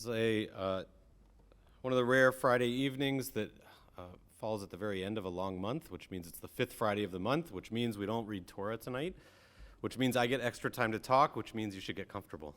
is one of the rare Friday evenings that falls at the very end of a long month, which means it's the fifth Friday of the month, which means we don't read Torah tonight, which means I get extra time to talk, which means you should get comfortable.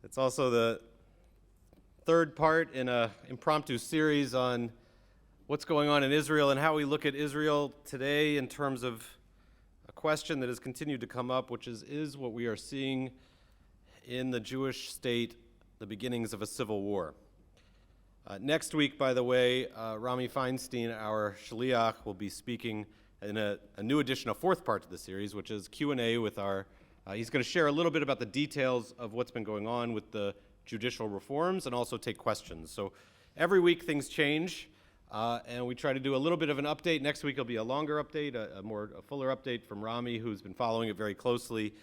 It's also the third part in an impromptu series on what's going on in Israel and how we look at Israel today in terms of a question that has continued to come up, which is what we are seeing in the Jewish state, the beginnings of a civil war. Next week, by the way, Rami Feinstein, our Shaliach, will be speaking in a new edition, a fourth part to the series, which is Q&A with he's going to share a little bit about the details of what's been going on with the judicial reforms and also take questions. So every week things change, and we try to do a little bit of an update. Next week will be a longer update, a fuller update from Rami, who's been following it very closely,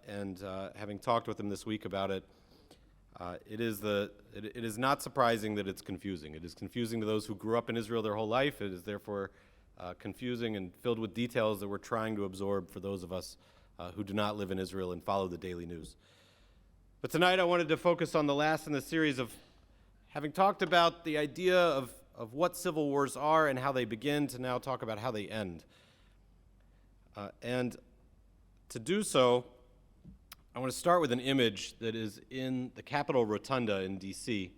and having talked with him this week about it. It is not surprising that it's confusing. It is confusing to those who grew up in Israel their whole life. It is therefore confusing and filled with details that we're trying to absorb for those of us who do not live in Israel and follow the daily news. But tonight I wanted to focus on the last in the series of having talked about the idea of what civil wars are and how they begin, to now talk about how they end. And to do so, I want to start with an image that is in the Capitol Rotunda in D.C.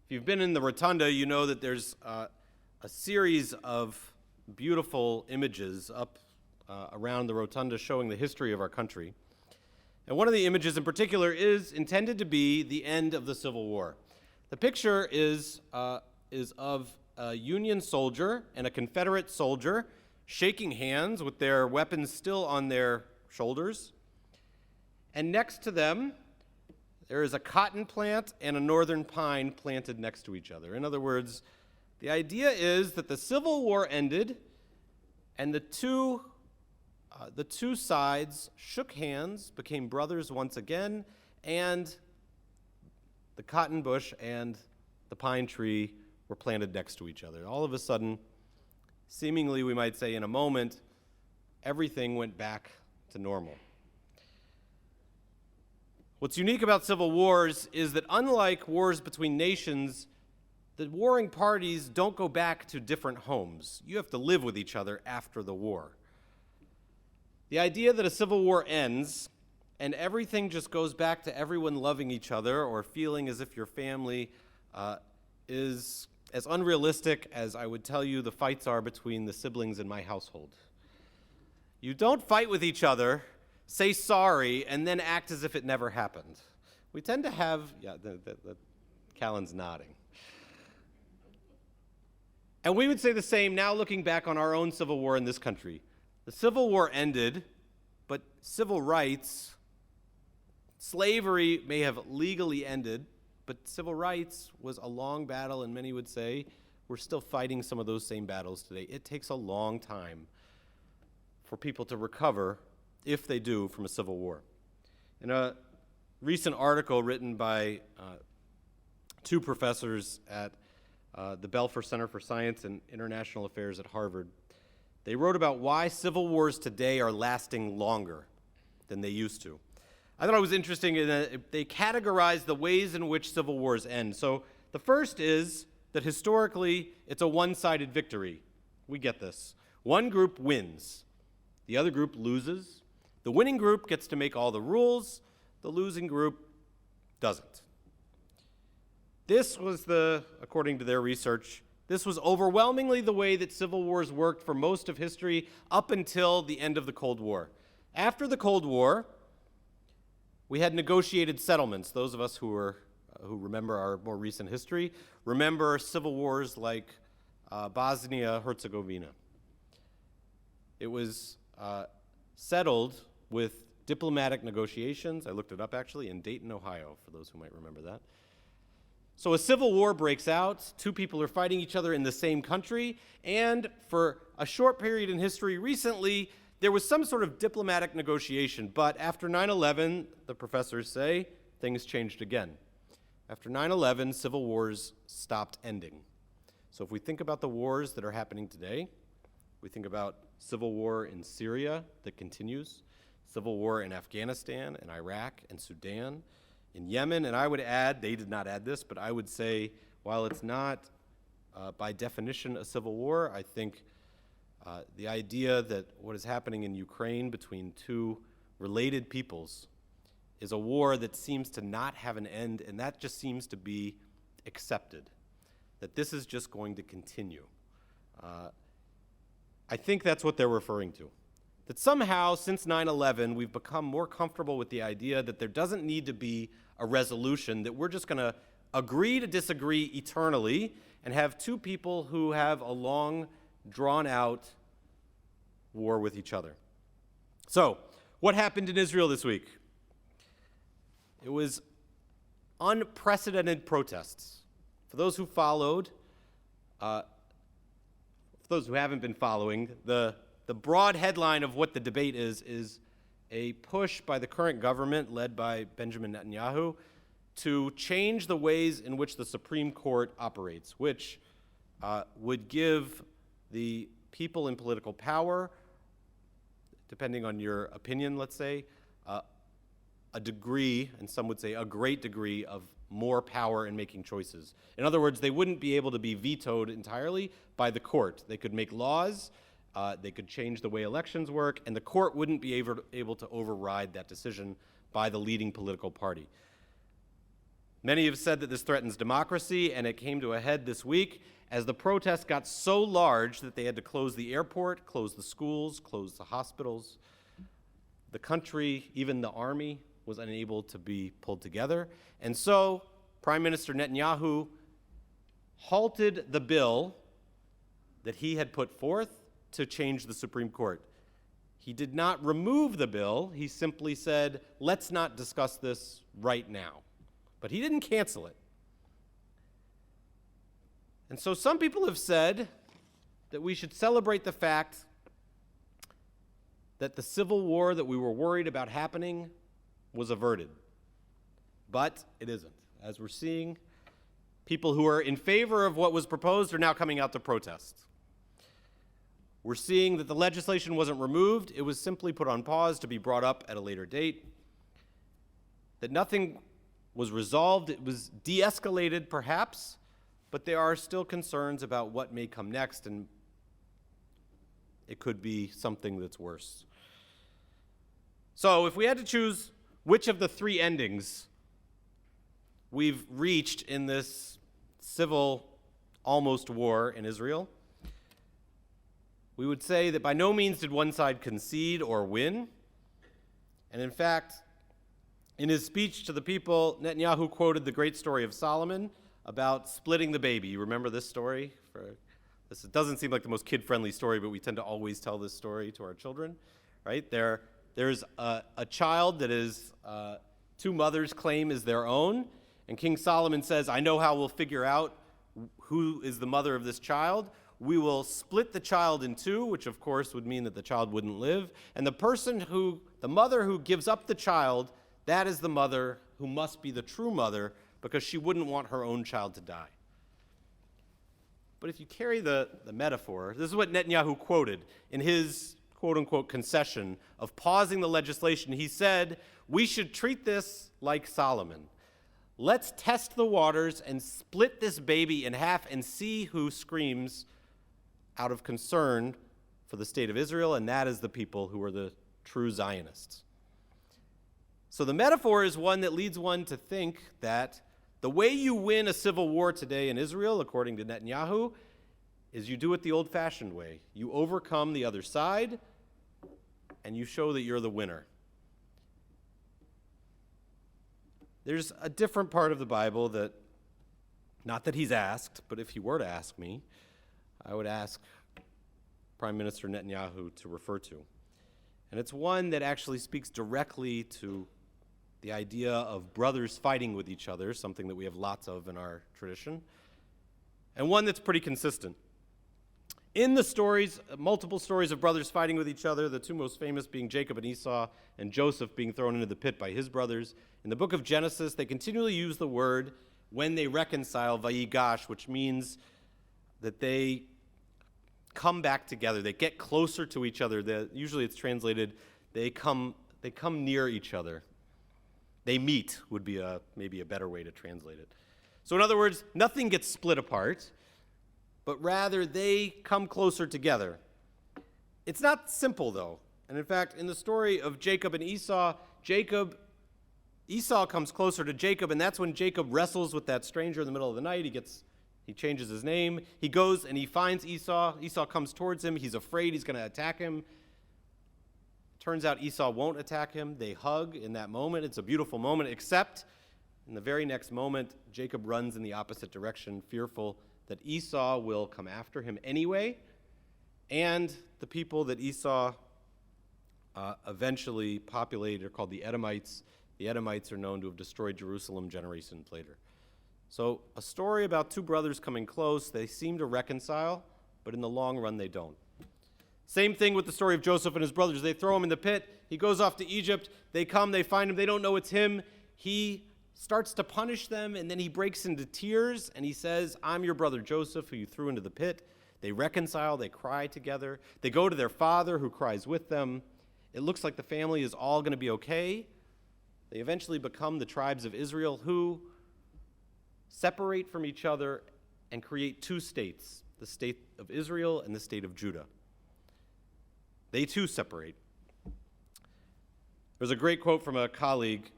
If you've been in the Rotunda, you know that there's a series of beautiful images up around the Rotunda showing the history of our country. And one of the images in particular is intended to be the end of the Civil War. The picture is of a Union soldier and a Confederate soldier shaking hands with their weapons still on their shoulders. And next to them, there is a cotton plant and a northern pine planted next to each other. In other words, the idea is that the Civil War ended, and the two sides shook hands, became brothers once again, and the cotton bush and the pine tree were planted next to each other. All of a sudden, seemingly we might say in a moment, everything went back to normal. What's unique about civil wars is that unlike wars between nations, the warring parties don't go back to different homes. You have to live with each other after the war. The idea that a civil war ends and everything just goes back to everyone loving each other or feeling as if your family is as unrealistic as I would tell you the fights are between the siblings in my household. You don't fight with each other, say sorry, and then act as if it never happened. We tend to have, Callan's nodding. And we would say the same now looking back on our own civil war in this country. The Civil War ended, but civil rights, slavery may have legally ended, but civil rights was a long battle, and many would say we're still fighting some of those same battles today. It takes a long time for people to recover, if they do, from a civil war. In a recent article written by two professors at the Belfer Center for Science and International Affairs at Harvard, they wrote about why civil wars today are lasting longer than they used to. I thought it was interesting in that they categorized the ways in which civil wars end. So the first is that historically it's a one-sided victory. We get this. One group wins. The other group loses. The winning group gets to make all the rules. The losing group doesn't. This was according to their research, this was overwhelmingly the way that civil wars worked for most of history up until the end of the Cold War. After the Cold War, we had negotiated settlements. Those of us who remember our more recent history remember civil wars like Bosnia-Herzegovina. It was settled with diplomatic negotiations. I looked it up actually in Dayton, Ohio, for those who might remember that. So a civil war breaks out, two people are fighting each other in the same country, and for a short period in history recently, there was some sort of diplomatic negotiation, but after 9/11, the professors say, things changed again. After 9/11, civil wars stopped ending. So if we think about the wars that are happening today, we think about civil war in Syria that continues, civil war in Afghanistan and Iraq and Sudan, in Yemen, and I would add, they did not add this, but I would say, while it's not by definition a civil war, I think the idea that what is happening in Ukraine between two related peoples is a war that seems to not have an end, and that just seems to be accepted, that this is just going to continue. I think that's what they're referring to. That somehow, since 9/11, we've become more comfortable with the idea that there doesn't need to be a resolution, that we're just going to agree to disagree eternally and have two people who have a long, drawn-out war with each other. So, what happened in Israel this week? It was unprecedented protests. For those who followed, for those who haven't been following, the broad headline of what the debate is a push by the current government, led by Benjamin Netanyahu, to change the ways in which the Supreme Court operates, which would give the people in political power, depending on your opinion, let's say, a degree, and some would say a great degree, of more power in making choices. In other words, they wouldn't be able to be vetoed entirely by the court. They could make laws, they could change the way elections work, and the court wouldn't be able to override that decision by the leading political party. Many have said that this threatens democracy, and it came to a head this week as the protests got so large that they had to close the airport, close the schools, close the hospitals. The country, even the army, was unable to be pulled together. And so Prime Minister Netanyahu halted the bill that he had put forth to change the Supreme Court. He did not remove the bill. He simply said, let's not discuss this right now. But he didn't cancel it. And so some people have said that we should celebrate the fact that the civil war that we were worried about happening was averted. But it isn't. As we're seeing, people who are in favor of what was proposed are now coming out to protest. We're seeing that the legislation wasn't removed. It was simply put on pause to be brought up at a later date. That nothing was resolved. It was de-escalated, perhaps, but there are still concerns about what may come next, and it could be something that's worse. So if we had to choose which of the three endings we've reached in this civil almost war in Israel, we would say that by no means did one side concede or win. And in fact, in his speech to the people, Netanyahu quoted the great story of Solomon about splitting the baby. You remember this story? It doesn't seem like the most kid-friendly story, but we tend to always tell this story to our children, right? There's a child that is two mothers claim is their own, and King Solomon says, I know how we'll figure out who is the mother of this child. We will split the child in two, which of course would mean that the child wouldn't live, and the mother who gives up the child, that is the mother who must be the true mother, because she wouldn't want her own child to die. But if you carry the metaphor, this is what Netanyahu quoted in his quote-unquote concession of pausing the legislation. He said, we should treat this like Solomon. Let's test the waters and split this baby in half and see who screams out of concern for the state of Israel, and that is the people who are the true Zionists. So the metaphor is one that leads one to think that the way you win a civil war today in Israel, according to Netanyahu, is you do it the old-fashioned way. You overcome the other side, and you show that you're the winner. There's a different part of the Bible that, not that he's asked, but if he were to ask me, I would ask Prime Minister Netanyahu to refer to. And it's one that actually speaks directly to the idea of brothers fighting with each other, something that we have lots of in our tradition, and one that's pretty consistent. In the stories, multiple stories of brothers fighting with each other, the two most famous being Jacob and Esau, and Joseph being thrown into the pit by his brothers. In the book of Genesis, they continually use the word when they reconcile, vayigash, which means that they come back together. They get closer to each other. Usually it's translated, they come They come near each other. They meet would be maybe a better way to translate it. So in other words, nothing gets split apart, but rather they come closer together. It's not simple, though. And in fact, in the story of Jacob and Esau comes closer to Jacob, and that's when Jacob wrestles with that stranger in the middle of the night. He changes his name. He goes and he finds Esau. Esau comes towards him. He's afraid he's going to attack him. Turns out Esau won't attack him. They hug in that moment. It's a beautiful moment, except in the very next moment, Jacob runs in the opposite direction, fearful that Esau will come after him anyway, and the people that Esau eventually populated are called the Edomites. The Edomites are known to have destroyed Jerusalem generations later. So a story about two brothers coming close. They seem to reconcile, but in the long run they don't. Same thing with the story of Joseph and his brothers. They throw him in the pit. He goes off to Egypt. They come, they find him. They don't know it's him. He starts to punish them, and then he breaks into tears, and he says, "I'm your brother Joseph, who you threw into the pit." They reconcile. They cry together. They go to their father, who cries with them. It looks like the family is all going to be okay. They eventually become the tribes of Israel, who separate from each other and create two states, the state of Israel and the state of Judah. They too separate. There's a great quote from a colleague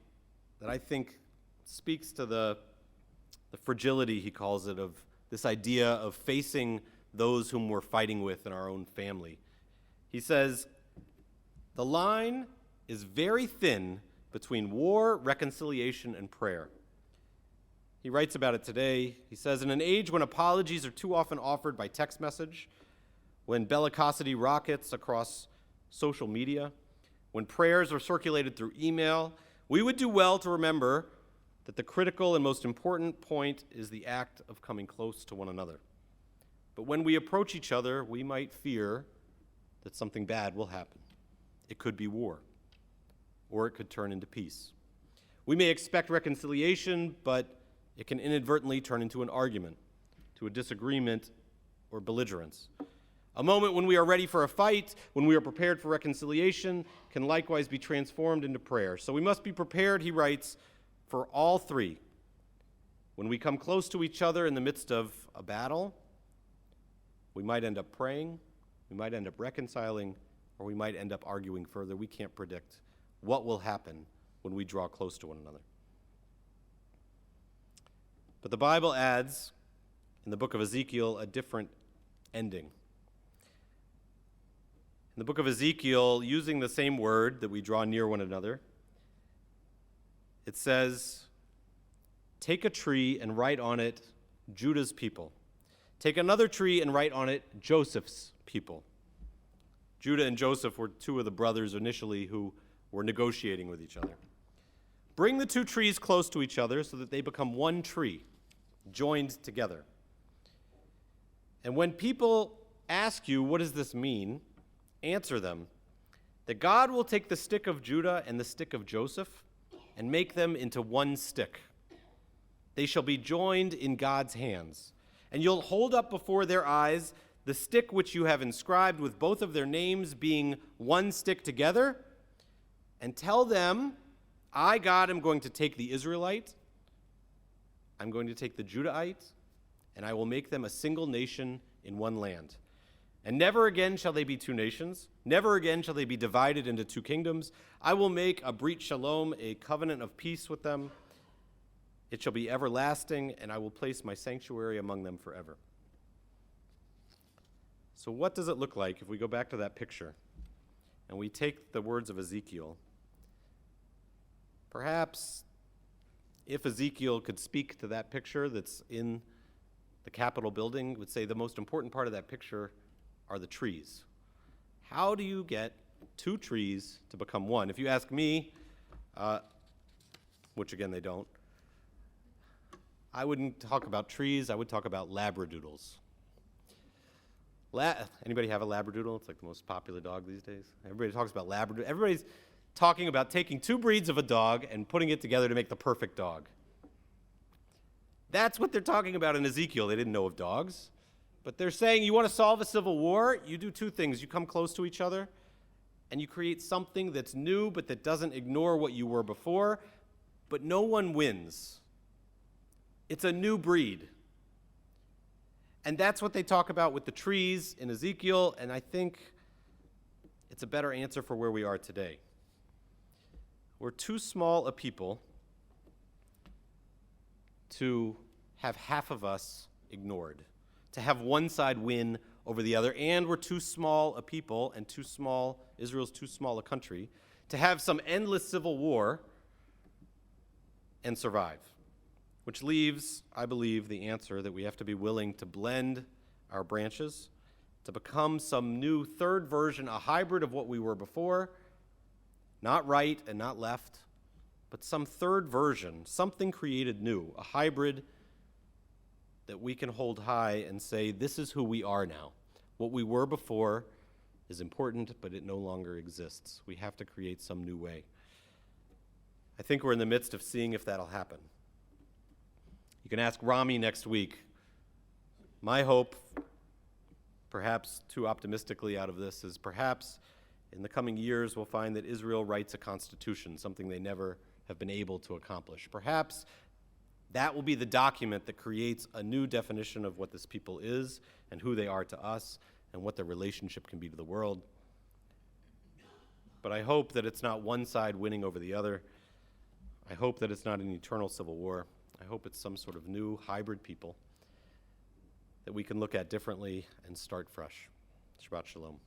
that I think speaks to the fragility, he calls it, of this idea of facing those whom we're fighting with in our own family. He says, "The line is very thin between war, reconciliation, and prayer." He writes about it today. He says, "In an age when apologies are too often offered by text message, when bellicosity rockets across social media, when prayers are circulated through email, we would do well to remember that the critical and most important point is the act of coming close to one another. But when we approach each other, we might fear that something bad will happen. It could be war, or it could turn into peace. We may expect reconciliation, but it can inadvertently turn into an argument, to a disagreement, or belligerence. A moment when we are ready for a fight, when we are prepared for reconciliation, can likewise be transformed into prayer. So we must be prepared," he writes, "for all three. When we come close to each other in the midst of a battle, we might end up praying, we might end up reconciling, or we might end up arguing further. We can't predict what will happen when we draw close to one another." But the Bible adds, in the book of Ezekiel, a different ending. In the book of Ezekiel, using the same word that we draw near one another, it says, "Take a tree and write on it Judah's people. Take another tree and write on it Joseph's people." Judah and Joseph were two of the brothers initially who were negotiating with each other. "Bring the two trees close to each other so that they become one tree, joined together. And when people ask you, 'What does this mean?' answer them that God will take the stick of Judah and the stick of Joseph and make them into one stick. They shall be joined in God's hands. And you'll hold up before their eyes the stick which you have inscribed with both of their names being one stick together, and tell them, I, God, am going to take the Israelite, I'm going to take the Judahite, and I will make them a single nation in one land. And never again shall they be two nations. Never again shall they be divided into two kingdoms. I will make a brit shalom, a covenant of peace with them. It shall be everlasting, and I will place my sanctuary among them forever." So what does it look like if we go back to that picture and we take the words of Ezekiel? Perhaps if Ezekiel could speak to that picture that's in the Capitol building, would say the most important part of that picture are the trees. How do you get two trees to become one? If you ask me, which again they don't, I wouldn't talk about trees, I would talk about labradoodles. Anybody have a labradoodle? It's like the most popular dog these days. Everybody talks about labradoodle. Everybody's talking about taking two breeds of a dog and putting it together to make the perfect dog. That's what they're talking about in Ezekiel. They didn't know of dogs. But they're saying you want to solve a civil war, you do two things. You come close to each other, and you create something that's new but that doesn't ignore what you were before, but no one wins. It's a new breed. And that's what they talk about with the trees in Ezekiel, and I think it's a better answer for where we are today. We're too small a people to have half of us ignored, to have one side win over the other, and we're too small a people and Israel's too small a country to have some endless civil war and survive. Which leaves, I believe, the answer that we have to be willing to blend our branches, to become some new third version, a hybrid of what we were before, not right and not left, but some third version, something created new, a hybrid that we can hold high and say, this is who we are now. What we were before is important, but it no longer exists. We have to create some new way. I think we're in the midst of seeing if that'll happen. You can ask Rami next week. My hope, perhaps too optimistically out of this, is perhaps in the coming years we'll find that Israel writes a constitution, something they never have been able to accomplish. Perhaps that will be the document that creates a new definition of what this people is and who they are to us and what their relationship can be to the world. But I hope that it's not one side winning over the other. I hope that it's not an eternal civil war. I hope it's some sort of new hybrid people that we can look at differently and start fresh. Shabbat Shalom.